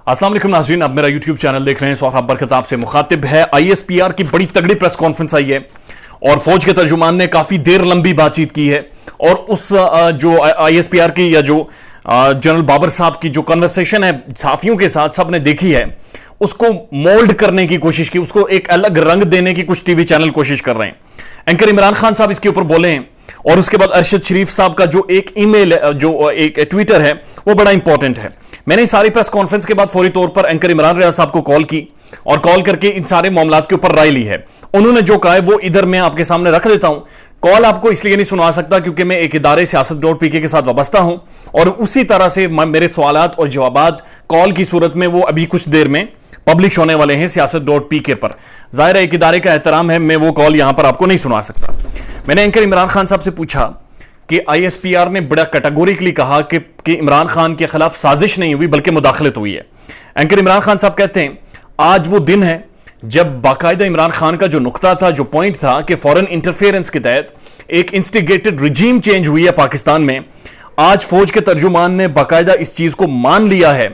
अस्सलाम वालेकुम नाज़रीन, आप मेरा यूट्यूब चैनल देख रहे हैं। सोहराब बरकत आपसे मुखातिब है। ISPR की बड़ी तगड़ी प्रेस कॉन्फ्रेंस आई है और फौज के तर्जुमान ने काफी देर लंबी बातचीत की है और उस जो ISPR की या जो जनरल बाबर साहब की जो कन्वर्सेशन है साफियों के साथ सबने देखी है, उसको मोल्ड करने की कोशिश की, उसको एक अलग रंग देने की कुछ टीवी चैनल कोशिश कर रहे हैं। एंकर इमरान खान साहब इसके ऊपर बोले हैं और उसके बाद अरशद शरीफ साहब का जो एक ईमेल जो एक ट्विटर है वो बड़ा इंपॉर्टेंट है। मैंने सारी प्रेस कॉन्फ्रेंस के बाद फौरी तौर पर एंकर इमरान रियाज साहब को कॉल की और कॉल करके इन सारे मामलात के ऊपर राय ली है। उन्होंने जो कहा है वो इधर मैं आपके सामने रख देता हूं। कॉल आपको इसलिए नहीं सुना सकता क्योंकि मैं एक इदारे siyaset.pk के साथ वाबस्ता हूं और उसी तरह से मेरे सवालात और जवाबात कॉल की सूरत में वो अभी कुछ देर में पब्लिश होने वाले हैं siyaset.pk पर। जाहिर है एक इदारे का एहतराम है, मैं वो कॉल यहां पर आपको नहीं सुना सकता। मैंने एंकर इमरान खान साहब से पूछा कि ISPR ने बड़ा कैटेगोरिकली कहा कि इमरान खान के खिलाफ साजिश नहीं हुई बल्कि मुदाखलत हुई है। एंकर इमरान खान साहब कहते हैं आज वो दिन है जब बाकायदा इमरान खान का जो नुक्ता था, जो पॉइंट था कि फॉरेन इंटरफेरेंस के तहत एक इंस्टिगेटेड रिजीम चेंज हुई है पाकिस्तान में, आज फौज के तर्जुमान ने बाकायदा इस चीज को मान लिया है।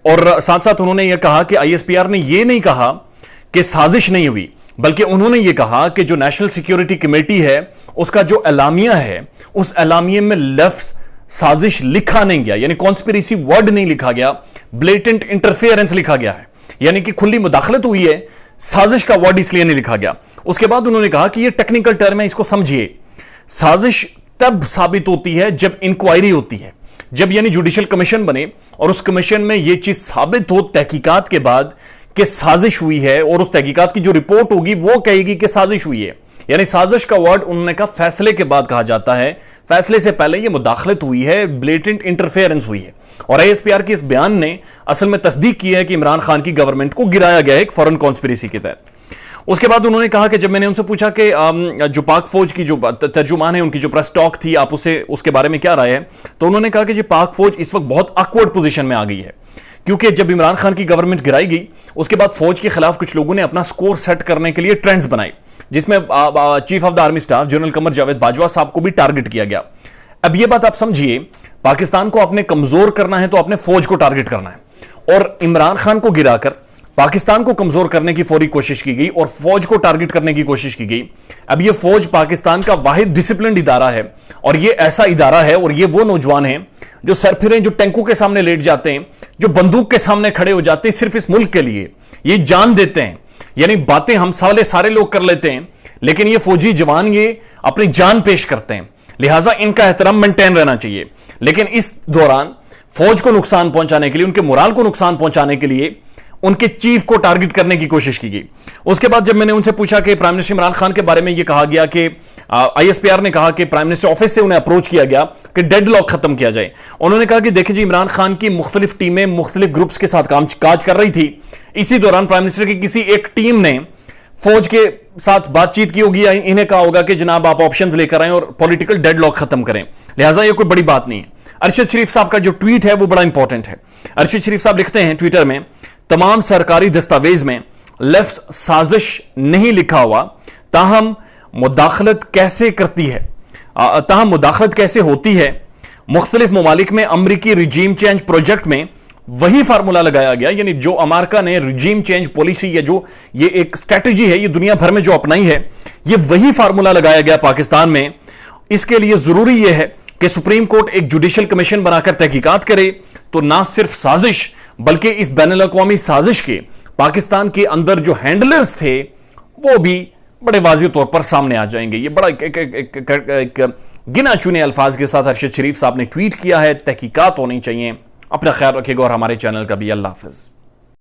और साथ साथ उन्होंने यह कहा कि ISPR ने यह नहीं कहा कि साजिश नहीं हुई, बल्कि उन्होंने यह कहा कि जो नेशनल सिक्योरिटी कमेटी है उसका जो एलामिया है उस एलामिया में लफ्ज साजिश लिखा नहीं गया, यानी कॉन्स्पिरेसी वर्ड नहीं लिखा गया, ब्लेटेंट इंटरफेरेंस लिखा गया है, यानी कि खुली मुदाखलत हुई है, साजिश का वर्ड इसलिए नहीं लिखा गया। उसके बाद उन्होंने कहा कि यह टेक्निकल टर्म है, इसको समझिए। साजिश तब साबित होती है जब इंक्वायरी होती है, जब यानी जुडिशियल कमीशन बने और उस कमीशन में यह चीज साबित हो तहकीकात के बाद कि साजिश हुई है और उस तहकीकात की जो रिपोर्ट होगी वो कहेगी कि साजिश हुई है। यानी साजिश का वर्ड उन्होंने कहा फैसले के बाद कहा जाता है, फैसले से पहले यह मुदाखलत हुई है, ब्लेटेंट इंटरफेरेंस हुई है। और ISPR के इस बयान ने असल में तस्दीक की है कि इमरान खान की गवर्नमेंट को गिराया गया है एक फॉरेन कॉन्स्पिरेसी के तहत। उसके बाद उन्होंने कहा कि जब मैंने उनसे पूछा कि जो पाक फौज की जो तर्जुमान है उनकी जो प्रेस टॉक थी आप उसके बारे में क्या राय है, तो उन्होंने कहा कि जी पाक फौज इस वक्त बहुत ऑकवर्ड पोजीशन में आ गई है क्योंकि जब इमरान खान की गवर्नमेंट गिराई गई उसके बाद फौज के खिलाफ कुछ लोगों ने अपना स्कोर सेट करने के लिए ट्रेंड्स बनाए, जिसमें chief of the army staff general Qamar Javed Bajwa sahab को भी टारगेट किया गया। अब यह बात आप समझिए, पाकिस्तान को आपने कमजोर करना है तो आपने फौज को टारगेट करना है और इमरान खान को गिराकर पाकिस्तान को कमजोर करने की फौरी कोशिश की गई और फौज को टारगेट करने की कोशिश की गई। अब यह फौज पाकिस्तान का वाहिद डिसिप्लिन्ड इदारा है और यह ऐसा इदारा है और ये वो नौजवान हैं जो सरफिरें, जो टैंकों के सामने लेट जाते हैं, जो बंदूक के सामने खड़े हो जाते हैं सिर्फ इस मुल्क के लिए, ये जान देते हैं। यानी बातें हम सारे लोग कर लेते हैं लेकिन ये फौजी जवान ये अपनी जान पेश करते हैं, लिहाजा इनका एहतराम मेंटेन रहना चाहिए। लेकिन इस दौरान फौज को नुकसान पहुंचाने के लिए, उनके मोराल को नुकसान पहुंचाने के लिए उनके चीफ को टारगेट करने की कोशिश की गई। उसके बाद जब मैंने उनसे पूछा कि प्राइम मिनिस्टर इमरान खान के बारे में यह कहा गया कि ISPR ने कहा कि प्राइम मिनिस्टर ऑफिस से उन्हें अप्रोच किया गया कि डेडलॉक खत्म किया जाए। उन्होंने कहा कि देखिए जी, इमरान खान की मुख्तलिफ टीमें मुख्तलिफ ग्रुप्स के साथ काज कर रही थी, इसी दौरान प्राइम मिनिस्टर की किसी एक टीम ने फौज के साथ बातचीत की होगी, इन्हें कहा होगा कि जनाब आप ऑप्शंस लेकर आए और पॉलिटिकल डेडलॉक खत्म करें, लिहाजा यह कोई बड़ी बात नहीं है। अरशद शरीफ साहब का जो ट्वीट है वो बड़ा इंपॉर्टेंट है। अरशद शरीफ साहब लिखते हैं ट्विटर में, तमाम सरकारी दस्तावेज में लफ्ज साजिश नहीं लिखा हुआ, ताहम मुदाखलत कैसे करती है, ताहम मुदाखलत कैसे होती है। मुख्तलिफ ममालिक में अमरीकी रिजीम चेंज प्रोजेक्ट में वही फार्मूला लगाया गया, यानी जो अमेरिका ने रिजीम चेंज पॉलिसी या जो ये एक स्ट्रेटजी है ये दुनिया भर में जो अपनाई है, ये वही फार्मूला लगाया गया पाकिस्तान में। इसके लिए जरूरी यह है कि सुप्रीम कोर्ट एक जुडिशियल कमीशन बनाकर तहकीकात करे, तो ना सिर्फ साजिश बल्कि इस बैनुल-अक़वामी साजिश के पाकिस्तान के अंदर जो हैंडलर्स थे वो भी बड़े वाज़ेह तौर पर सामने आ जाएंगे। ये बड़ा एक गिना चुने अल्फाज के साथ अरशद शरीफ साहब ने ट्वीट किया है। तहकीकात होनी चाहिए। अपना ख्याल रखिएगा और हमारे चैनल का भी। अल्लाह हाफ़िज़।